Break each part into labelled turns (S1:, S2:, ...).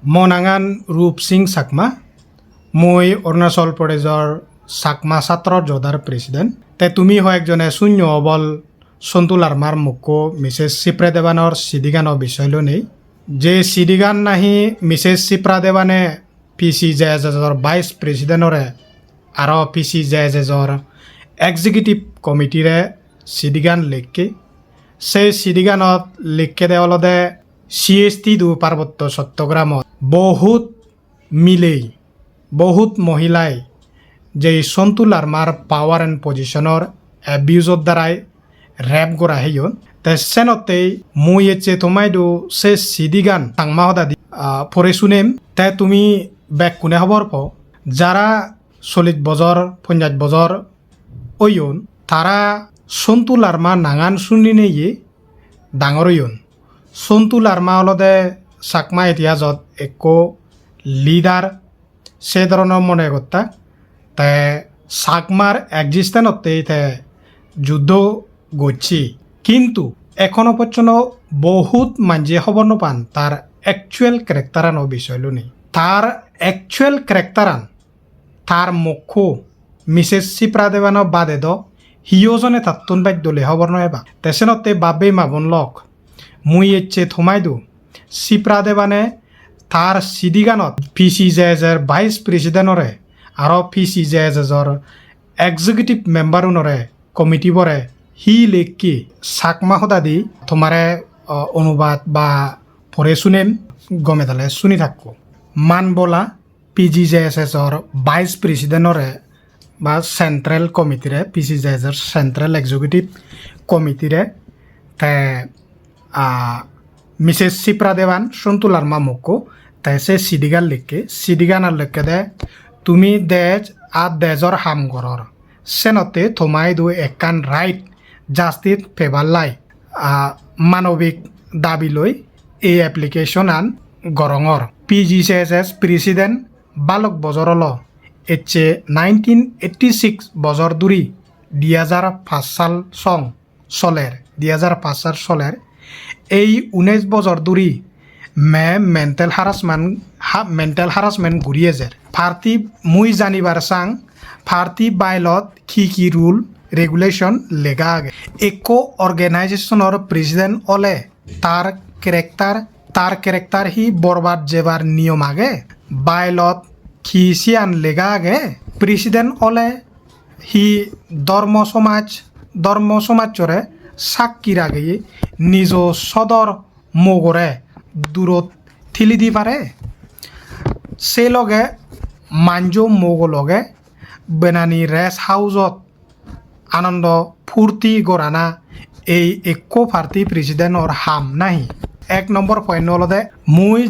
S1: মনাঙান রূপ সিং চাকমা মই অৰুণাচল প্ৰদেশৰ চাকমা ছাত্ৰ জদাৰ প্ৰেছিডেণ্ট তে তুমি হয় একজনে শূন্য অবল সন্তু লারমার মুখ্য মিসেস সিপ্রা দেবানৰ সিদিগানৰ বিষয় নেই যে সিদিগান নাহি মিসেস সিপ্রা দেবানে PCJSৰ ভাইস প্ৰেছিডেণ্টৰে আৰু PCJSৰ এক্সিকিউটিভ কমিটিৰে সিদিগান লিখকে সেই সিদিগানত লিখকে দেওয়ালতে CST দু পার্বত্য চট্টগ্রামত বহুত মহিলাই যে সন্তু লারমার পাওয়ার এন্ড পজিশনের অ্যাবিউজর দ্বারাই রেপ করা হইন তে সেনতেই মুই এচে তোমায় দু সে সিদিগান তাংমা হদাদি পরে শুনেম তে তুমি ব্যাক কোনে খবর প যারা 40 বছর 50 বছর ওইন তারা সন্তু লারমা নাঙান শুনি নেই ডাঙর ওইন সন্তু লারমা হলদে চাকমা ইতিহাসত একো লিডার সে ধরনের মনে করতা তে চাকমার এক্সিস্টেন্সতেই তে যুদ্ধ গছি কিন্তু এখনো পর্যন্ত বহুত মানুষে খবর নাপান তার একচুয়াল ক্যারেক্টারানো বিষয় নেই তার একচুয়াল ক্যারেক্টারান তার মুখ্য মিসেস সিপ্রা দেবানো বাদে দ হিওজনে তাত্তুন বাদ্য লে খবর নয় বা তেসেনতে বাবে মাবন লক মুই এচ্ছে থমাই দু সিপ্রা দেবানে তার সিদিগানত PCJSৰ ভাইস প্ৰেছিডেণ্টৰে আৰু PCJSৰ এক্সিকিউটিভ মেম্বাৰৰে কমিটিবৰে হি লেখি চাকমা হদাদি তোমাৰে অনুবাদ বা পঢ়ে শুনেম গমে দালে শুনি থাকো মান বলা PCJSৰ ভাইস প্ৰেছিডেণ্টৰে বা সেন্ট্রেল কমিটিৰে PCJSৰ সেন্ট্রেল এক্সিকিউটিভ কমিটিৰে তে মিসেস সিপ্রা দেবান সন্তু লারমা মুখ্য তাই সে সিদিগান লিখকে সিদিগানার লিখকে দে তুমি দেজ আর দেজর হাম গরর সেনতে থমাই দু একান রাইট জাস্টিস ফেভার লাই মানবিক দাবি লৈ এই এপ্লিকেশন আন গরঙর PCJS প্রেসিডেন্ট বালক বজরল এচে 1986 বছর দূরি 2005 সাল সং চলের 2005 চলের এই 19 বছর দূরি মেন্টাল হারাসমেন্ট ঘুরিয়ে যায় ফার্তি মুই জানিবার চাং ফার্তি বাইলত কি রুল রেগুলেশন লেগা আগে একো অর্গানাইজেশনের প্রেসিডেন্ট অলে তার ক্যারেক্টার হি বরবাদ যেবার নিয়ম আগে বাইলত খিসিয়ান লেগা আগে প্রেসিডেন্ট অলে হি ধর্ম সমাজরে সাক্ষীর আগে নিজ সদর মগরে দূরত ঠিলি দি পারে সে লগে মাঞ্জো মগ লগে বেনানি রেস্ট হাউজত আনন্দ ফুর্তি গড়ানা এই একো পার্টি প্রেসিডেন্টর হাম নাহি 1 নম্বর পয়েন্ট হলদে মুই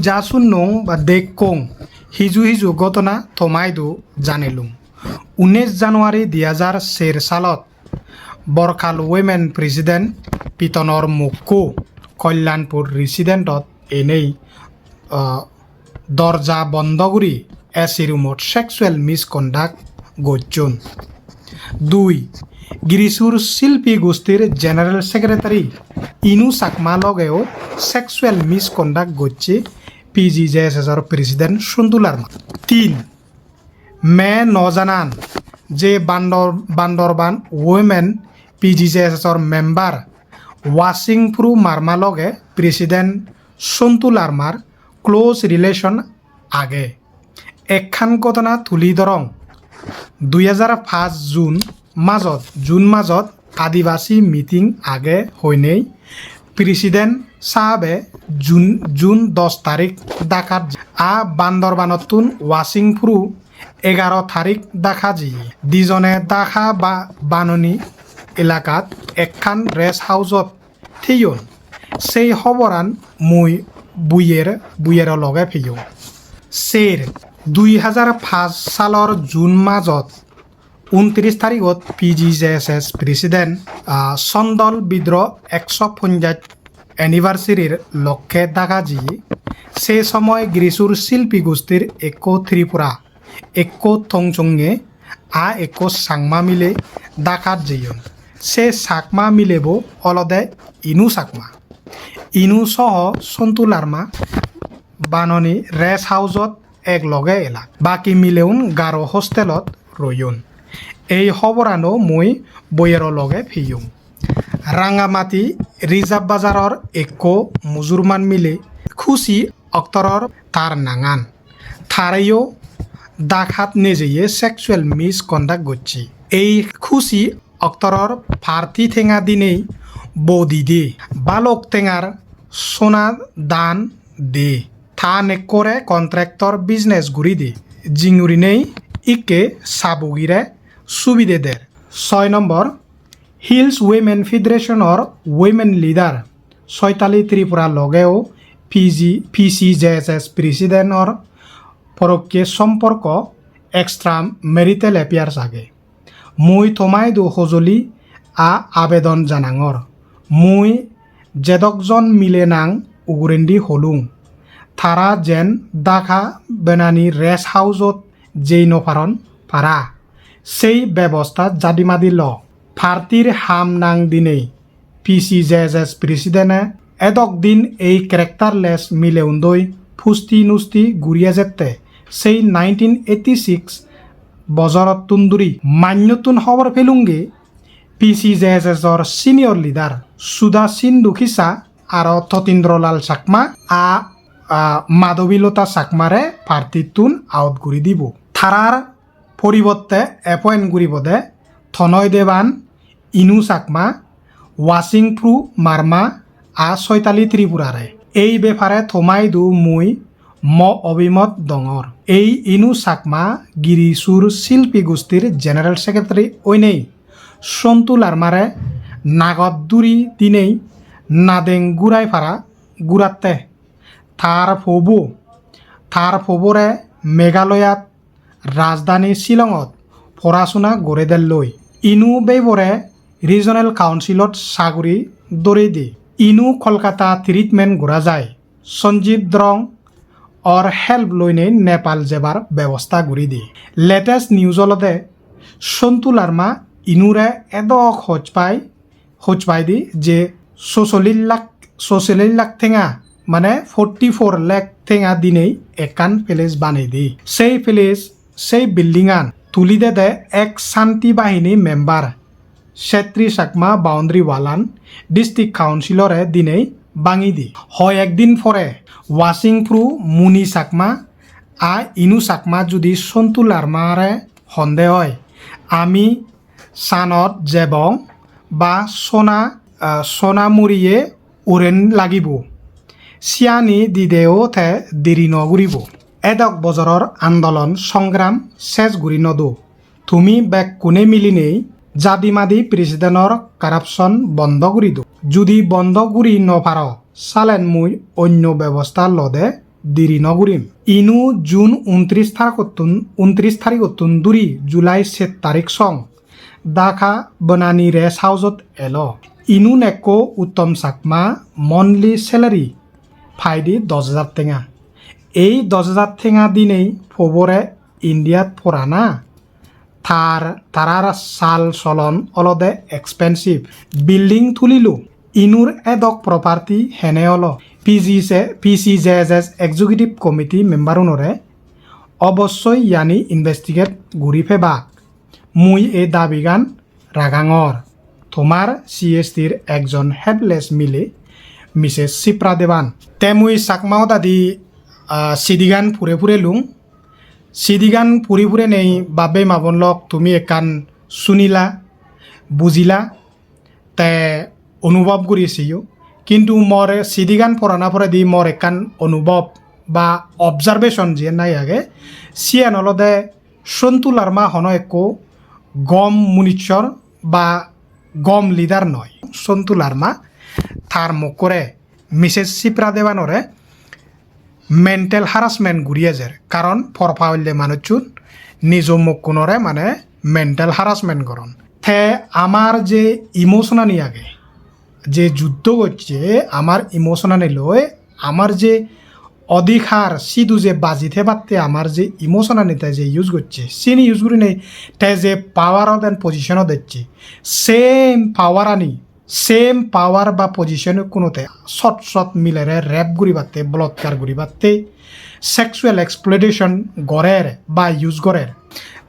S1: যা শুনং বা দেখ কং হিজু ঘটনা থমাই দু জানিলুম 19 জানুয়ারি 2004 সালত বরখাল উইমেন প্রেসিডেন্ট পিতনৰ মুখ্য কল্যাণপুর রেসিডেন্টত এনেই দরজা বন্ধ করে এসি রুমত সেক্সুয়াল মিসকন্ডাক্ট গজ্জন 2 গিরিসুর শিল্পী গোষ্ঠীর জেনারেল সেক্রেটারি ইনু চাকমা লগেও সেক্সুয়াল মিসকন্ডাক্ট গচ্ছে PCJSৰ প্রেসিডেন্ট সন্তু লারমা 3 মে নজানান যে বান্দরবান উইমেন PCJSৰ মেম্বার ওয়াসিংপুর মারমা লগে প্রেসিডেন্ট সন্তু লারমার ক্লোজ রিলেশন আগে একখান ঘটনা তুলি ধরং 2005 জুন মাজত আদিবাসী মিটিং আগে হইনেই প্রেসিডেন্ট সাহাবে জুন 10 তারিখ ডাকাত বান্দরবানতুন ওয়াসিংপুর 11 তারিখ দেখা জি দুজনে দেখা বা বাননি এলাকাত একখান রেস্ট হাউজত থিয়ন সেই খবরান মুই বুয়ের লগে ফিয় সের 2005 সালৰ জুন মাজত 29 তারিখত PCJS প্রেসিডেন্ট চন্দল বিদ্রোহ 150 এনিভার্সারির লক্ষ্যে দেখা জি সে সময় গ্রিসুর শিল্পী গোষ্ঠীর একো ত্রিপুরা একো থংচঙ্গে একো চাংমা মিলে ডাকাত জিয়ন সে চাকমা মিলেব অলদে ইনু চাকমা ইনু সহ সন্তু লাৰ্মা বাননি ৰেষ্ট হাউচত একলগে এলা বাকী মিলেউন গাৰো হোষ্টেলত ৰয়ুন এই খবৰানো মই বৈয়েৰ লগে ফিয়ুং ৰাঙামাটি ৰিজাৰ্ভ বাজাৰৰ একো মুজুৰমান মিলে খুচি অক্তৰৰ তাৰ নাঙান থাৰেও ডাকাত নিজেয়ে সেক্সুৱেল মিস কণ্ডাক্ট করছি এই খুচি অক্তৰৰ ফাৰ্তি ঠেঙা দিনেই বৌদি দে বালক টেঙার সোনা দান দে থা নেকরে কন্ট্রাক্টর বিজনেস ঘুরি দে জিঙুরি নেই ইকে সাবুগিরে সুবিধে দের 6 নম্বর হিলস উইমেন ফেডারেশনের উইমেন লিডার চৈতালি ত্রিপুরা লগেও PCJSS প্রেসিডেন্টর পরকে সম্পর্ক এক্সট্রা মেরিটেল এপিয়ার্স আগে মুই থমাই দু সজলি আবেদন জানাঙর মুই যেদকজন মিলে নাং উগুরেন্দি হলুং থারা যেন ডাকা বেনানি রেস্ট হাউসত যেই নফারন পারা সেই ব্যবস্থা জাদিমাদি ল ফার্তির হাম নাং দিনেই PCJSS প্রেসিডেন্টে এদক দিন এই ক্যারেক্টারলেস মিলে উন্দই ফুস্তি নুস্তি গুড়িয়া যেতে সেই 1986 বজরত তুন্দুরি মান্যতুন খবর ফেলুঙ্গে PCJSSর সিনিয়র লিডার সুধা সিন্ধু খিসা আর ততীন্দ্রলাল চাকমা মাধবীলতা চাকমারে পার্টিতুন আউট করে দিব থারার পরিবর্তে এপয়েন্ট করিব দে থনয় দেবান ইনু চাকমা ওয়াচিং প্রু মার্মা চৈতালি ত্রিপুরারে এই ব্যাপারে থমাই দু মুই অভিমত ডঙর এই ইনু চাকমা গিরিসুর শিল্পী গোষ্ঠীর জেনারেল সেক্রেটারি ওইনেই সন্তু লার্মারে নাগত দুরি দিনেই নাদেং গুড়াই ফারা গুড়াতে থার ফবরে মেঘালয়াত রাজধানী শিলঙত পড়াশোনা গড়ে দেললৈ ইনু বেবরে রিজনাল কাউন্সিলত চাকরি দৌড়ে দিয়ে ইনু কলকাতা ট্রিটমেন্ট ঘোরা যায় সঞ্জীব দ্রং অর হেল্প লইনে নেপাল যাবার ব্যবস্থা করে দিয়ে লেটেস্ট নিউজলতে সন্তু লার্মা ইনুরে এদক খোঁজ পাই দি যে 46 লাখ ঠেঙা মানে 44 লাখ ঠেঙা দিনেই একান প্যালেস বানাই দি সেই বিল্ডিংআন তুলি দে এক শান্তি বাহিনী মেম্বার ছেত্রী চাকমা বাউন্ডারি ওয়ালান ডিস্ট্রিক্ট কাউন্সিলরে দিনেই বাঙি দি হয় একদিন পরে ওয়াচিং প্রু মুনি চাকমা ইনু চাকমা যদি সন্তু লার্মারে সন্দেহ হয় আমি সানত জেবং বা সোনামুরিয়ে উৰেণ লাগিব চিয়ানি দিদেও থে দেৰি নগুৰিব এদক বজৰৰ আন্দোলন সংগ্ৰাম শেষ গুৰি নদো তুমি বেক কোনে মিলি নেই জাদিমাদি প্রেসিডেন্টর কারাপশন বন্ধ করি দো যদি বন্ধ করি নপার চালেন মুই অন্য ব্যবস্থা লদে দেরি নগুরিম ইনু জুন 29 তারিখতুন দুরি জুলাই 7 তারিখ সং ডাকা বনানি রেস্ট হাউসত এল ইনু নেকো উত্তম চাকমা মন্থলি স্যালারি ফাইদি 10,000 টেঙা এই 10,000 টেঙা দিনেই ফবরে ইন্ডিয়াত ফরানা তারার চাল চলন অলদে এক্সপেন্সিভ বিল্ডিং তুলিলো ইনুর এদক প্রপার্টি হেনে হল PCJSS এক্সিকিউটিভ কমিটি মেম্বারুনরে অবশ্যই ইয়ানি ইনভেস্টিগেট ঘুরি ফেবাক মুই এই দাবিগান রাগাঙর তোমার CSTর একজন হেডলেস মিলে মিসেস শিপ্রা দেবান তে মুই চাকমা দাদি সিদিগান ফুরে লুং সিদিগান ফুরে নেই বাবে মাবন লক তুমি একান শুনিলা বুঝিলা তে অনুভব করেছিও কিন্তু মোর সিদিগান পড়ানা পরে দি মোর একান অনুভব বা অবজারভেশন যে নাই আগে সিয়ান অলদে সন্তু লার্মা হন একো গম মুনিচর বা গম লিডার নয় সন্তু লার্মা থার মকরে মিসেস শিপ্রা দেবানরে মেন্টাল হারাসমেন্ট ঘুরিয়ে যায় কারণ ফরফা হইলে মানুষজন নিজ মকুনরে মানে মেন্টাল হারাসমেন্ট করন থে আমার যে ইমোশনানি আগে যে যুদ্ধ করছে আমার ইমোশনানি লয় আমার যে অধিকার সিধু যে বাজিতে পারতে আমার যে ইমোশনানিতে যে ইউজ করছে সিনি ইউজ করি নেই তে যে পাওয়ার অ্যান্ড পজিশনও দিচ্ছে সেম পাওয়ার আনি সেম পাওয়ার বা পজিশনে কোনোতে শর্ট মিলেরে রেপ গুড়িবাতে বলৎকার গুড়িবাতে সেক্সুয়াল এক্সপ্লয়টেশন গড়ের বা ইউজ গড়ের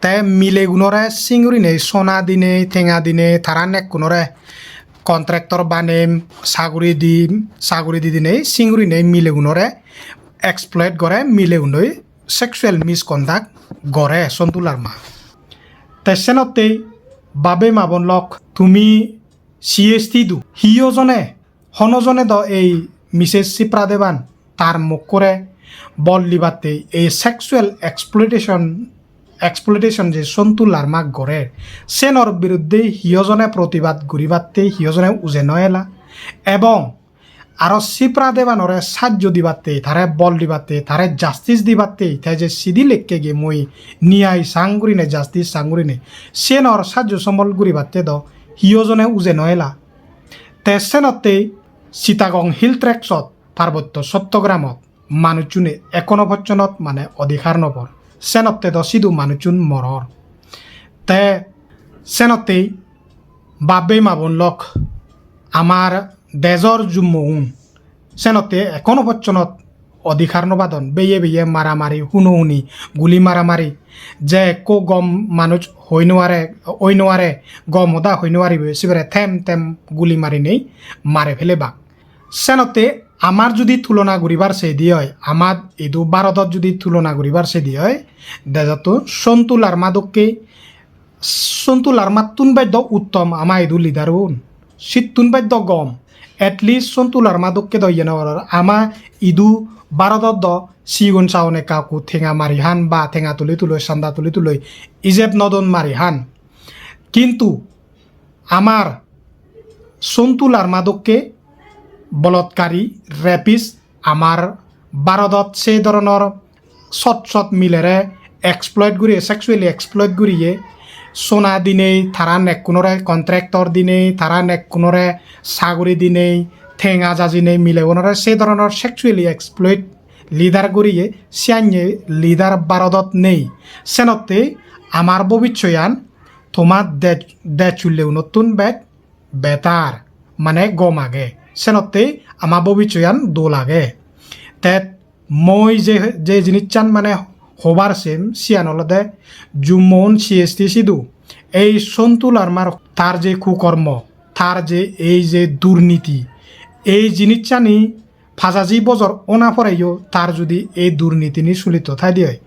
S1: তাই মিলে গুণরে সিঙ্গুরি নেই সোনা দিনে ঠেঙা দিনে তারা নেক কোনোরে কন্ট্রাক্টর বানেম সাগুরি দি দিনে সিঙ্গুরি নেই মিলে গুণরে এক্সপ্লয়েট করে মিলে গুণই সেক্সুয়াল মিসকন্ডাক্ট গড়ে সন্তু লারমা তাই সেনতেই বাবে মাবন লক তুমি CST দু হিয়জনে হনজনে দ এই মিসেস চিপ্রা দেবান তার মক্করে বল লিবাতে এই সেক্সুয়াল এক্সপ্লয়টেশন যে সন্তু লারমাক গড়ে সেনর বিরুদ্ধে হিয়জনে প্রতিবাদ গরিবাতে হিয়জনে উজে নয়লা এবং আরো চিপ্রা দেবানরে সাহায্য দিবাতে তারে বল দিবাতে তারে জাস্টিস দিবাতে তাই যে সিদি লেখকে গে মই নিয়াই সাংগুরি নে জাস্টিস সাংগুরি নে সেনর সাহায্য সম্বল গরিবাতে দ হিয়জনে উজে নয়লা তে সেনতে সীতাগং হিল ট্ৰেকছত পার্বত্য চট্টগ্রামত মানুচুনে 51 মানে অধিকার নপর সেনতে দ সিধু মানুচুন মরর তে সেনতেই বাবে মাবন লক আমার দেজর জুম্মউন সেনতে 51 অধিকার নবাদন বেয়ে মারামারি হুনি গুলি মারামারি যে কো গম মানুষ হই নোয়ারে গম হদা হই নোয়ারিবে সিবারে থেম গুলি মারি নেই মারে ফেলে বাক সেনতে আমার যদি তুলনা করিবার সে দিয়ে হয় আমার ইদু ভারতত যদি তুলনা করিবার সে দিয়ে হয় দেজাতো সন্তু লারমা তুন বাদ্য উত্তম আমার ইদু লিডার উন শীত তুন বাদ্য গম এটলিস্ট সন্তু লারমা দোকে দইয়ে নেওয়ার আমার ইদু ভারতত দ সিগুন চাওনে কাকু ঠেঙা মারি হান বা ঠেঙা তুলি সান্দা তুলি ইজেব নদন মারি হান কিন্তু আমার সন্তু লারমা দোকে বলৎকারী রেপিস আমার ভারতত সেই ধরনের শট মিলেরে এক্সপ্লয়েট করিয়ে সেক্সুয়ালি এক্সপ্লয়েট করিয়ে সোনা দিনেই তারা নেক কোনোরে কন্ট্রাক্টর দিনেই তারা নেক কোনোরে সাগরি দিনেই ঠেঙা জাজি নেই মিলে ওনারা সেই ধরনের সেক্সুয়ালি এক্সপ্লয়েট লিডার করিয়ে সিয়াnye লিডার ভারতত নেই সেনতে আমার ভবিষ্যয়ান তোমার দে চুললেও নতুন বেতার মানে গম আগে সেনতে আমার ভবিষ্যয়ান দো লাগে তে মই যে জিনিস চান মানে হবার সেম সিয়ান হলদে জুম্মন CST সিধু এই সন্তু লারমার তার যে কুকর্ম তার যে এই যে দুর্নীতি এই জিনিস চানি ফাজাজি বজর ওনা পরাইও তার যদি এই দুর্নীতি নি চলিত থাই দিয়ে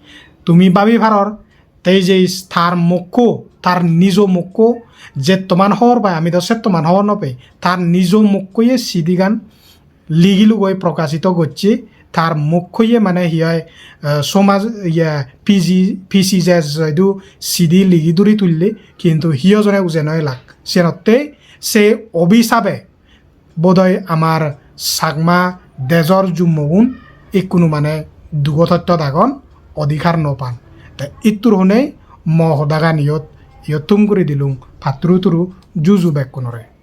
S1: তুমি ভাবি ভারর তাই যে তার তার নিজ মক্ষ যে তোমার হওয়ার বা আমি তো সে তোমার হওয়ার নপে তার নিজ মক্কয়ে সিদি গান লিগিলু গই প্রকাশিত করছে তার মুখ্যয়ে মানে হিয়ায় সমাজ পিসি যে যদিও সিদি লিগি দূরি তুললে কিন্তু হিয়জনে উজে নয় লাগ সেনতে সে অভিশাপে বোধহয় আমার সাগমা দেজর জুম্মগুন এই কোনো মানে দুগতত্ব দাগন অধিকার নপান তা ইতুর হনে মহদাগান ইয়ত তুম করে দিলুম ফাত্রু তুরু জুজু বেক কোনরে